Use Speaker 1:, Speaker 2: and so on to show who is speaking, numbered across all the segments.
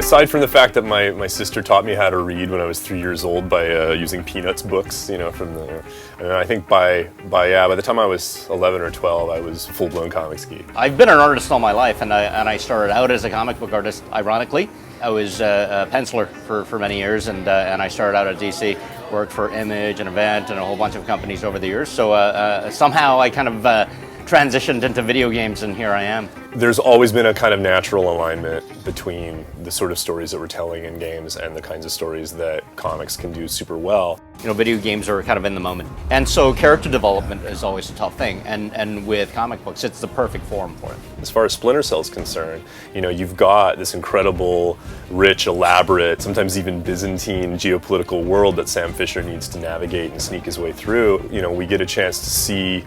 Speaker 1: Aside from the fact that my sister taught me how to read when I was 3 years old by using Peanuts books, you know, and I think by the time I was 11 or 12, I was a full-blown comics geek.
Speaker 2: I've been an artist all my life, and I started out as a comic book artist, ironically. I was a penciler for many years, and I started out at DC, worked for Image and Event and a whole bunch of companies over the years. So somehow I kind of transitioned into video games, and here I am.
Speaker 1: There's always been a kind of natural alignment between the sort of stories that we're telling in games and the kinds of stories that comics can do super well.
Speaker 2: You know, video games are kind of in the moment. And so character development is always a tough thing. And with comic books, it's the perfect forum for it.
Speaker 1: As far as Splinter Cell is concerned, you know, you've got this incredible, rich, elaborate, sometimes even Byzantine geopolitical world that Sam Fisher needs to navigate and sneak his way through. You know, we get a chance to see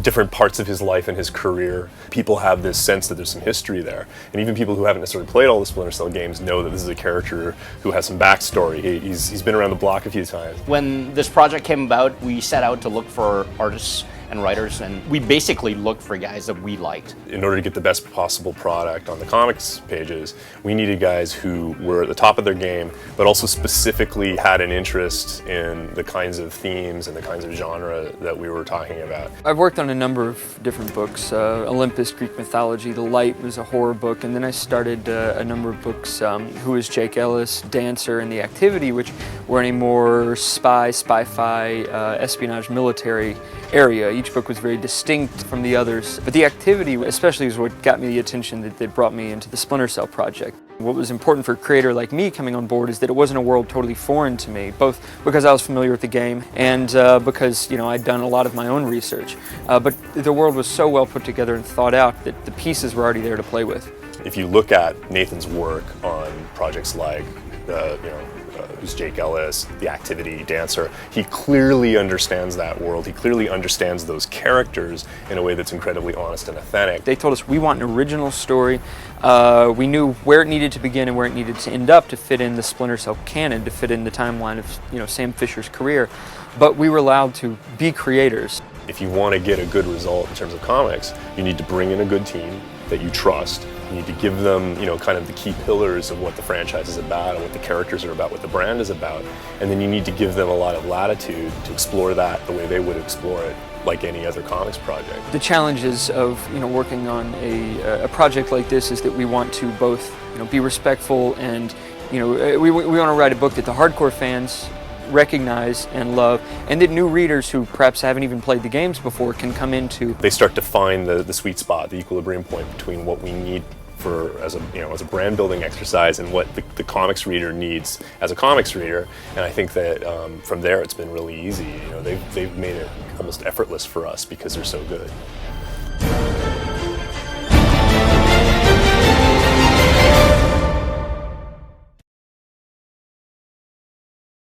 Speaker 1: different parts of his life and his career. People have this sense that there's some history there. And even people who haven't necessarily played all the Splinter Cell games know that this is a character who has some backstory. He's been around the block a few times.
Speaker 2: When this project came about, we set out to look for artists and writers, and we basically looked for guys that we liked.
Speaker 1: In order to get the best possible product on the comics pages, we needed guys who were at the top of their game, but also specifically had an interest in the kinds of themes and the kinds of genre that we were talking about.
Speaker 3: I've worked on a number of different books. Olympus, Greek mythology, The Light was a horror book, and then I started a number of books, Who is Jake Ellis, Dancer, and The Activity, which were in a more spy-fi, espionage, military area. Each book was very distinct from the others, but The Activity especially is what got me the attention that brought me into the Splinter Cell project. What was important for a creator like me coming on board is that it wasn't a world totally foreign to me, both because I was familiar with the game and because, you know, I'd done a lot of my own research. But the world was so well put together and thought out that the pieces were already there to play with.
Speaker 1: If you look at Nathan's work on projects like, Who's Jake Ellis, The Activity, Dancer, he clearly understands that world. He clearly understands those characters in a way that's incredibly honest and authentic.
Speaker 3: They told us we want an original story. We knew where it needed to begin and where it needed to end up to fit in the Splinter Cell canon, to fit in the timeline of, you know, Sam Fisher's career. But we were allowed to be creators.
Speaker 1: If you want to get a good result in terms of comics, you need to bring in a good team that you trust. You need to give them, you know, kind of the key pillars of what the franchise is about and what the characters are about, what the brand is about. And then you need to give them a lot of latitude to explore that the way they would explore it, like any other comics project.
Speaker 3: The challenges of, you know, working on a project like this is that we want to both, you know, be respectful and, you know, we want to write a book that the hardcore fans recognize and love, and that new readers who perhaps haven't even played the games before can come into.
Speaker 1: They start to find the sweet spot, the equilibrium point between what we need as a brand building exercise and what the comics reader needs as a comics reader. And I think that from there it's been really easy. You know, they've made it almost effortless for us because they're so good.